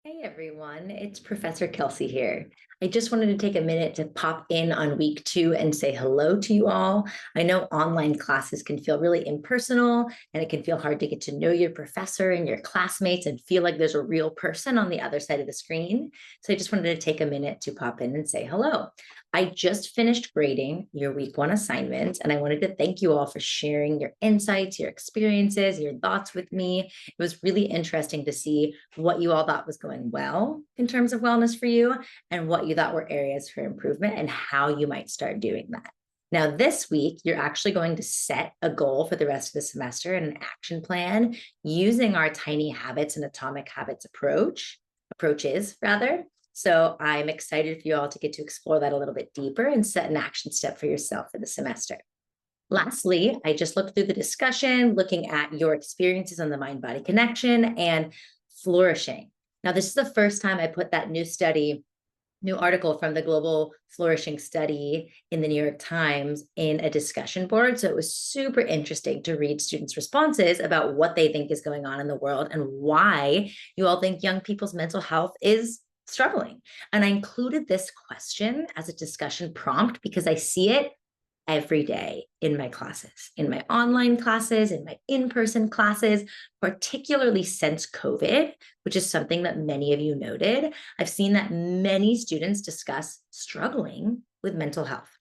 Hey everyone, it's Professor Kelsey here. I just wanted to take a minute to pop in on week 2 and say hello to you all. I know online classes can feel really impersonal and it can feel hard to get to know your professor and your classmates and feel like there's a real person on the other side of the screen. So I just wanted to take a minute to pop in and say hello. I just finished grading your week 1 assignment, and I wanted to thank you all for sharing your insights, your experiences, your thoughts with me. It was really interesting to see what you all thought was going well in terms of wellness for you and what you thought were areas for improvement and how you might start doing that. Now, this week, you're actually going to set a goal for the rest of the semester and an action plan using our tiny habits and atomic habits approaches rather. So I'm excited for you all to get to explore that a little bit deeper and set an action step for yourself for the semester. Lastly, I just looked through the discussion, looking at your experiences on the mind body connection and flourishing. Now, this is the first time I put that new article from the Global Flourishing Study in the New York Times in a discussion board. So it was super interesting to read students' responses about what they think is going on in the world and why you all think young people's mental health is struggling. And I included this question as a discussion prompt because I see it every day in my classes, in my online classes, in my in-person classes, particularly since COVID, which is something that many of you noted. I've seen that many students discuss struggling with mental health.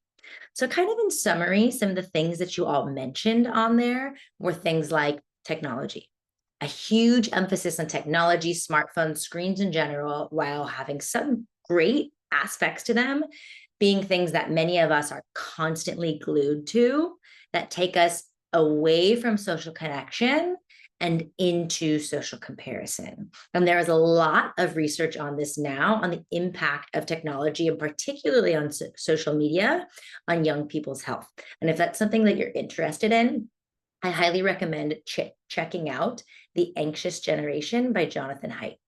So kind of in summary, some of the things that you all mentioned on there were things like technology, a huge emphasis on technology, smartphones, screens in general, while having some great aspects to them, being things that many of us are constantly glued to that take us away from social connection and into social comparison. And there is a lot of research on this now on the impact of technology and particularly on social media on young people's health. And if that's something that you're interested in, I highly recommend checking out The Anxious Generation by Jonathan Haidt.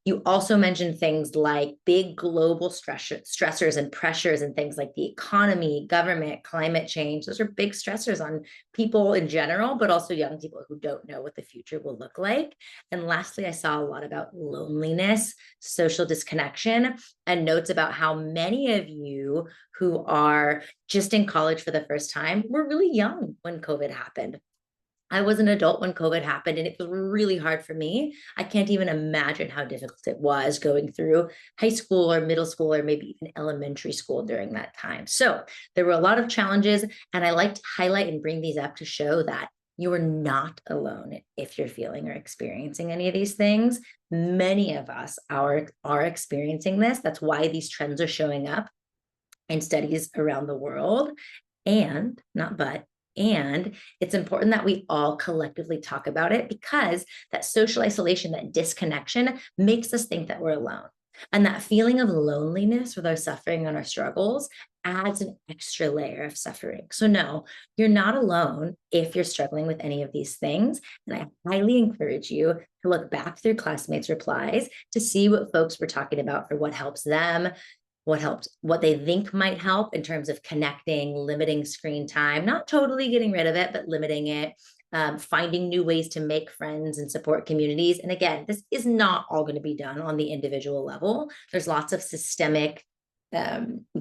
You also mentioned things like big global stressors and pressures and things like the economy, government, climate change. Those are big stressors on people in general, but also young people who don't know what the future will look like. And lastly, I saw a lot about loneliness, social disconnection, and notes about how many of you who are just in college for the first time were really young when COVID happened. I was an adult when COVID happened, and it was really hard for me. I can't even imagine how difficult it was going through high school or middle school or maybe even elementary school during that time. So there were a lot of challenges, and I like to highlight and bring these up to show that you are not alone if you're feeling or experiencing any of these things. Many of us are experiencing this. That's why these trends are showing up in studies around the world. And not but, and it's important that we all collectively talk about it because that social isolation, that disconnection makes us think that we're alone. And that feeling of loneliness with our suffering and our struggles adds an extra layer of suffering. So, no, you're not alone if you're struggling with any of these things. And I highly encourage you to look back through classmates' replies to see what folks were talking about for what helps them, what they think might help in terms of connecting, limiting screen time, not totally getting rid of it, but limiting it, finding new ways to make friends and support communities. And again, this is not all going to be done on the individual level. There's lots of systemic,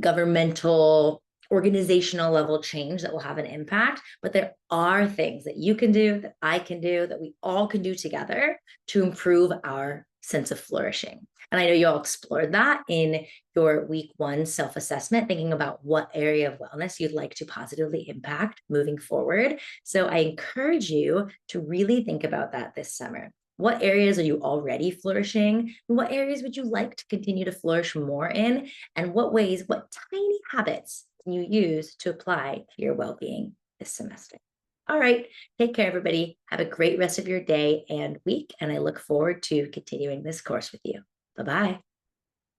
governmental, organizational level change that will have an impact, but there are things that you can do, that I can do, that we all can do together to improve our sense of flourishing. And I know you all explored that in your week 1 self-assessment, thinking about what area of wellness you'd like to positively impact moving forward. So I encourage you to really think about that this summer. What areas are you already flourishing? And what areas would you like to continue to flourish more in? And what tiny habits can you use to apply to your well-being this semester? All right. Take care, everybody. Have a great rest of your day and week. And I look forward to continuing this course with you. Bye-bye.